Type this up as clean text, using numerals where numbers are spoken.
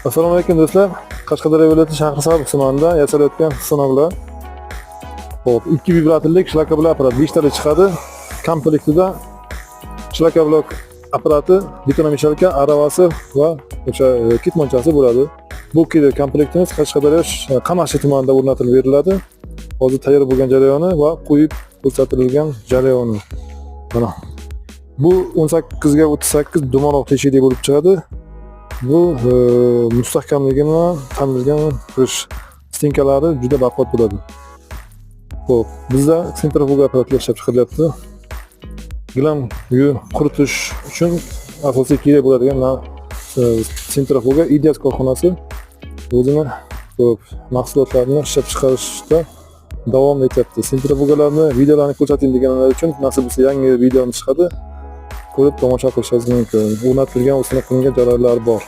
Assalomu alaykum do'stlar. Qashqadaryo viloyati shahri Saribog' tumanida yasalayotgan sinovlar. Xo'p, 2 vibratorlik shlaka blok apparat 5 talik chiqadi. Komplektida shlaka blok apparati, betonomeshalka, aravasi va o'sha kitmonchasi bo'ladi. Bu komplektimiz Qashqadaryo Qamashi tumanida o'rnatilib beriladi. Hozir tayyor bo'lgan jarayoni va qo'yib ko'rsatilgan jarayoni. Mana. Bu 18 ga 38 dumaloq teshikli bo'lib chiqadi. Bu mustahkamligi bilan ta'minlangan kirish stenkalari juda baquvvat bo'ladi. Xo'p, bizda sentrifuga apparatlar ishlab chiqarilyapti. Gilam quritish uchun asosiy kerak bo'ladigan sentrifuga Idias korxonasi o'zini ko'p mahsulotlarni ishlab chiqarishda davom etyapti. Sentrifugalarni videolarni ko'rsating deganlar uchun nasib bo'lsa yangi video chiqadi. Ko'rib tomosha qilishingiz mumkin. O'rnatilgan, o'sana qilingan jarayonlar bor.